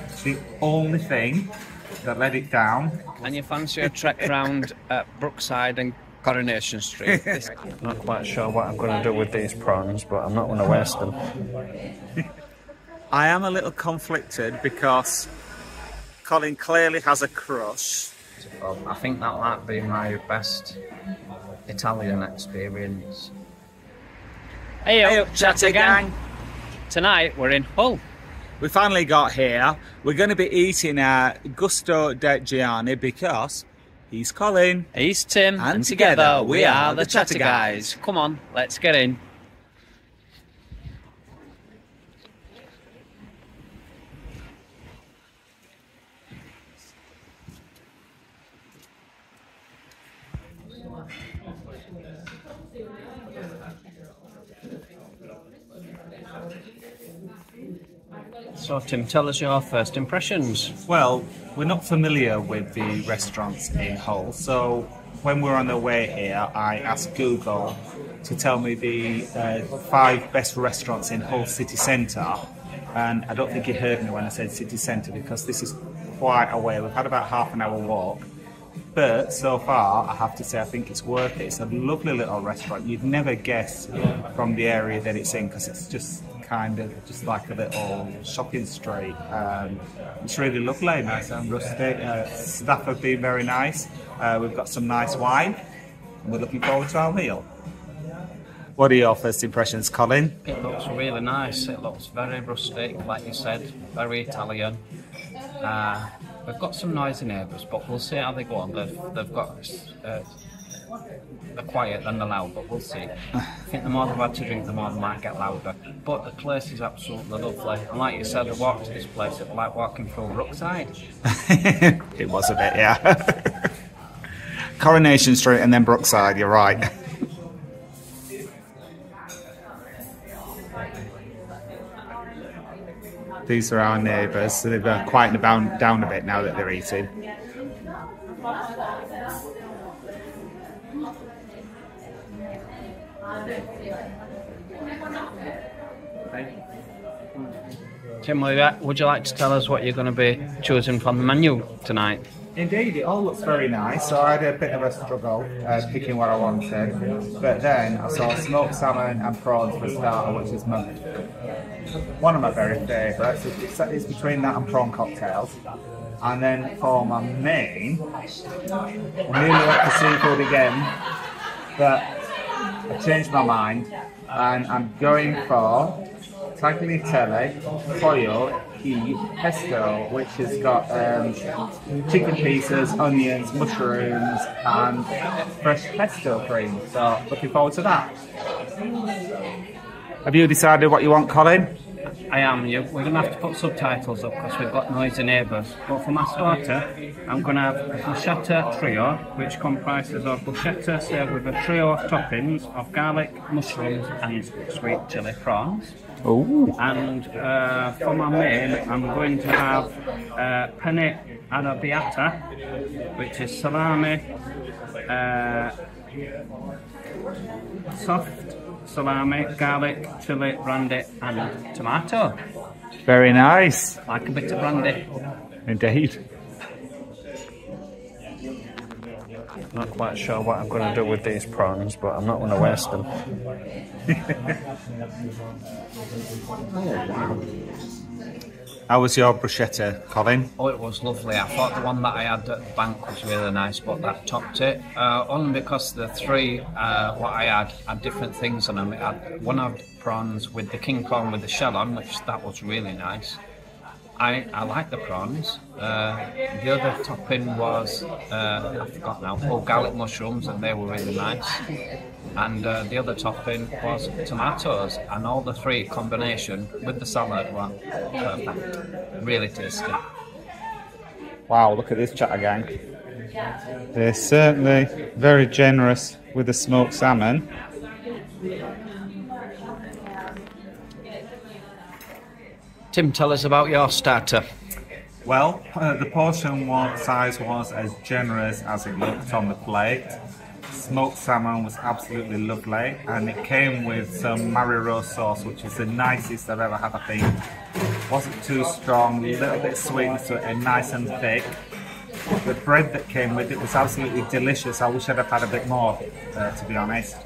It's the only thing that let it down. And you fancy a trek round Brookside and Coronation Street? Not quite sure what I'm going to do with these prawns, but I'm not going to waste them. I am a little conflicted because Colin clearly has a crush. I think that might be my best Italian experience. Hey, chat gang! Tonight we're in Hull. We finally got here. We're going to be eating at GUSTO da GIANNI because he's Colin. He's Tim. And together we are the Chatter Guys. Come on, let's get in. So Tim, tell us your first impressions. Well, we're not familiar with the restaurants in Hull, so when we were on the way here, I asked Google to tell me the 5 best restaurants in Hull city centre, and I don't think he heard me when I said city centre because this is quite a way. We've had about half an hour walk, but so far I have to say I think it's worth it. It's a lovely little restaurant. You'd never guess from the area that it's in because it's just kind of just like a little shopping street. It's really lovely, nice and rustic. Staff have been very nice. We've got some nice wine and we're looking forward to our meal. What are your first impressions, Colin? It looks really nice. It looks very rustic, like you said, very Italian. We've got some noisy neighbours, but we'll see how they go on. They've got they're quiet than they're loud, but we'll see. I think the more they've had to drink, the more they might get louder. But the place is absolutely lovely. And like you said, I walked to this place, it was like walking through Brookside. It was a bit, yeah. Coronation Street and then Brookside, you're right. These are our neighbours, so they've quietened down a bit now that they're eating. Tim, would you like to tell us what you're going to be choosing from the menu tonight? Indeed, it all looks very nice. So I had a bit of a struggle picking what I wanted, but then I saw smoked salmon and prawns for a starter, which is one of my very favourites. It's between that and prawn cocktails. And then for my main, I nearly went for seafood again, but I changed my mind and I'm going for tagliatelle, pollo, e pesto, which has got chicken pieces, onions, mushrooms and fresh pesto cream. So looking forward to that. Have you decided what you want, Colin? I am. We're going to have to put subtitles up because we've got noisy neighbours. But for my starter, I'm going to have a bruschetta trio, which comprises of bruschetta served with a trio of toppings of garlic, mushrooms and sweet chilli prawns. Ooh. And for my main, I'm going to have penne arrabbiata, which is salami, soft salami, garlic, chilli, brandy and tomato. Very nice. Like a bit of brandy. Indeed. Not quite sure what I'm going to do with these prawns, but I'm not going to waste them. How was your bruschetta, Colin? Oh, it was lovely. I thought the one that I had at the bank was really nice, but that topped it. Only because the 3 what I had different things on them. It had one of prawns with the king prawn with the shell on, which that was really nice. I like the prawns. The other topping was, I forgot now, garlic mushrooms, and they were really nice. And the other topping was tomatoes, and all the 3 combination with the salad were perfect. Really tasty. Wow, look at this chatter gang. They're certainly very generous with the smoked salmon. Tim, tell us about your starter. Well, the portion size was as generous as it looked on the plate. Smoked salmon was absolutely lovely, and it came with some Mario sauce, which is the nicest I've ever had, I think. wasn't too strong, a little bit of sweetness to it, and nice and thick. The bread that came with it was absolutely delicious. I wish I'd have had a bit more, to be honest.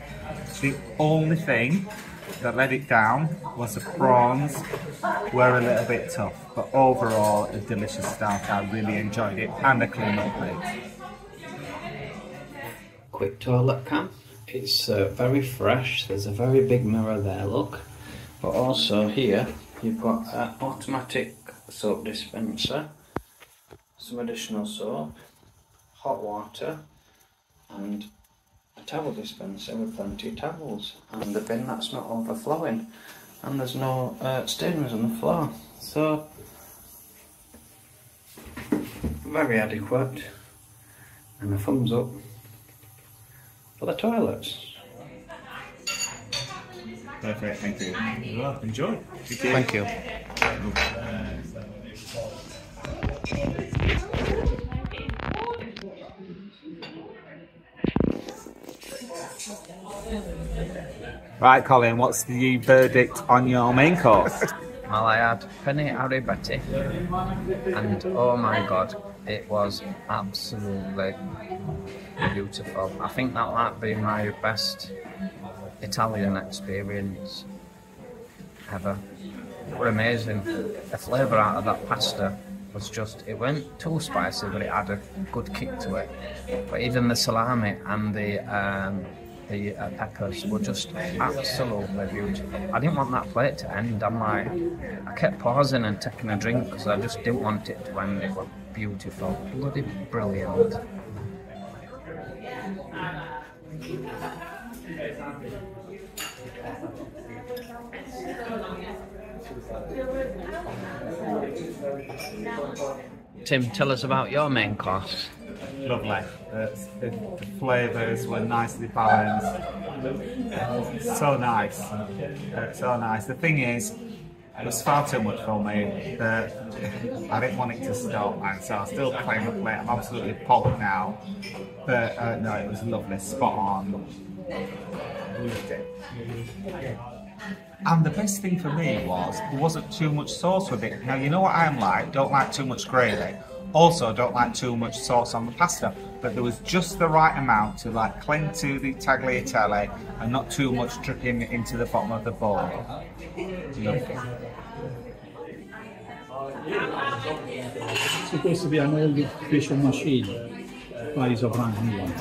The only thing that let it down was the prawns were a little bit tough, but overall a delicious start. I really enjoyed it, and a clean little plate. Quick toilet cam. It's very fresh. There's a very big mirror there, look. But also here you've got an automatic soap dispenser, some additional soap, hot water, and a towel dispenser with plenty of towels, and a bin that's not overflowing, and there's no stainers on the floor. So very adequate, and a thumbs up for the toilets. Perfect, thank you. Well, enjoy. Thank you. Right, Colin, what's the verdict on your main course? Well, I had penne arrivati, and oh my god, it was absolutely beautiful. I think that might be my best Italian experience ever. It was amazing. The flavour out of that pasta was just, it weren't too spicy, but it had a good kick to it. But even the salami and the peppers were just absolutely beautiful. I didn't want that plate to end. I kept pausing and taking a drink because I just didn't want it to end. It was beautiful, bloody brilliant. Tim, tell us about your main course. Lovely. The flavours were nicely balanced. So nice. So nice. The thing is, it was far too much for me. I didn't want it to stop, and so I still claim the plate. I'm absolutely pogged now. But no, it was lovely. Spot on. Loved it. And the best thing for me was there wasn't too much sauce with it. Now, you know what I'm like, don't like too much gravy. Also, don't like too much sauce on the pasta. But there was just the right amount to like cling to the tagliatelle and not too much dripping into the bottom of the bowl. Lovely. It's supposed to be an old facial machine, but it's a brand new one.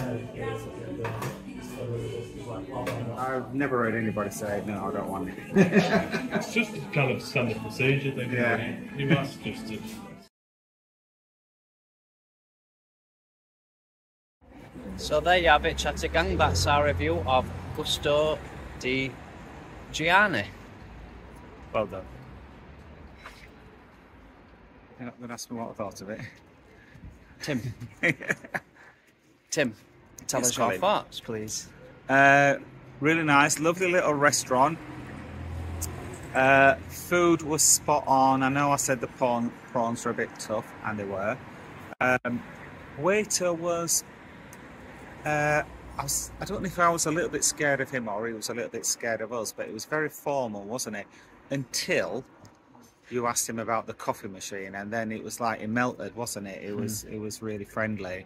I've never heard anybody say, no, I don't want it. It's just a kind of standard procedure thing. Yeah. You ask just to... So there you have it, Chatty Gang. That's our review of Gusto da Gianni. Well done. You're not going to ask me what I thought of it. Tim. Tim, tell Yes, us your Colin. thoughts, please. Really nice, lovely little restaurant. Food was spot on. I know I said the prawns were a bit tough, and they were. Waiter was... I don't know if I was a little bit scared of him or he was a little bit scared of us, but it was very formal, wasn't it? Until you asked him about the coffee machine, and then it was like it melted, wasn't it? It was really friendly.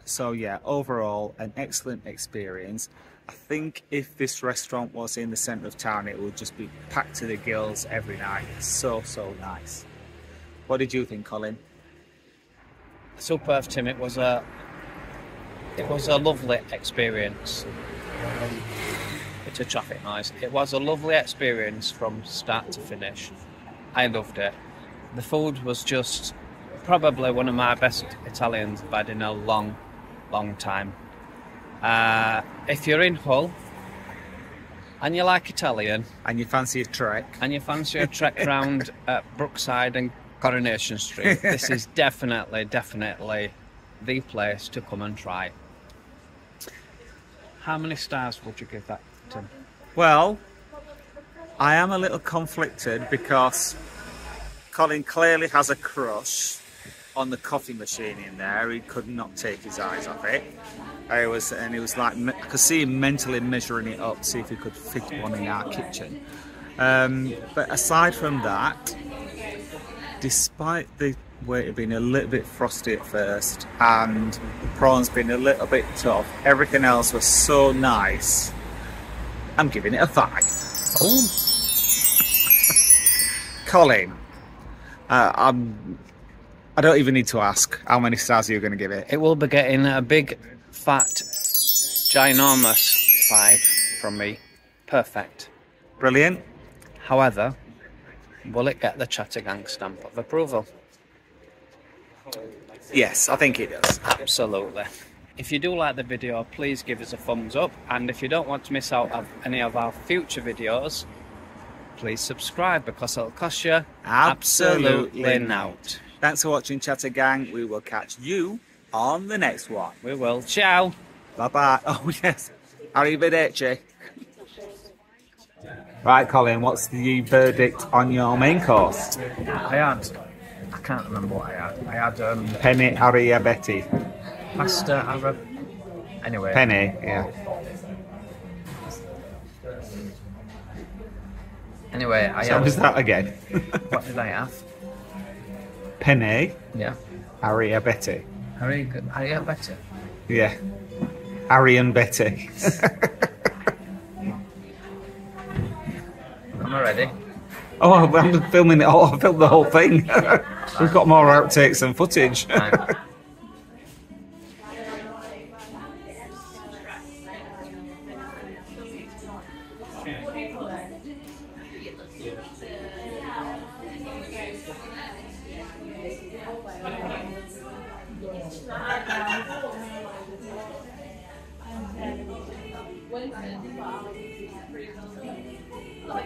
So yeah, overall an excellent experience. I think if this restaurant was in the centre of town, it would just be packed to the gills every night. So nice. What did you think, Colin? Superb, Tim. It was a lovely experience. It's a traffic noise. It was a lovely experience from start to finish. I loved it. The food was just probably one of my best Italians I've had in a long time. If you're in Hull and you like Italian And you fancy a trek? and you fancy a trek round Brookside and Coronation Street, this is definitely the place to come and try. How many stars would you give that, Tim? Well, I am a little conflicted because Colin clearly has a crush on the coffee machine in there. He could not take his eyes off it. He was like, I could see him mentally measuring it up, see if he could fit one in our kitchen. But aside from that, despite the waiter being a little bit frosty at first and the prawns being a little bit tough, everything else was so nice. I'm giving it a 5. Oh. Colin, I don't even need to ask how many stars you're going to give it. It will be getting a big, fat, ginormous 5 from me. Perfect. Brilliant. However, will it get the Chattergang stamp of approval? Yes, I think it does. Absolutely. If you do like the video, please give us a thumbs up, and if you don't want to miss out on any of our future videos, please subscribe because it'll cost you absolutely nought. Thanks for watching, Chattergang. We will catch you on the next one. We will. Ciao. Bye bye. Oh yes. Arrivederci. Right, Colin, what's the verdict on your main course? I can't remember what I had. I had Penne Arriabeti. pasta, Arab. Anyway. Penne, yeah. Anyway, I So had. was that again? What did I have? Penne Yeah. Arriabeti. Harry had better. Yeah. Harry and Betty. I'm ready. Oh, I'm filming it all. I filmed the whole thing. We've got more outtakes and footage. Right. Like,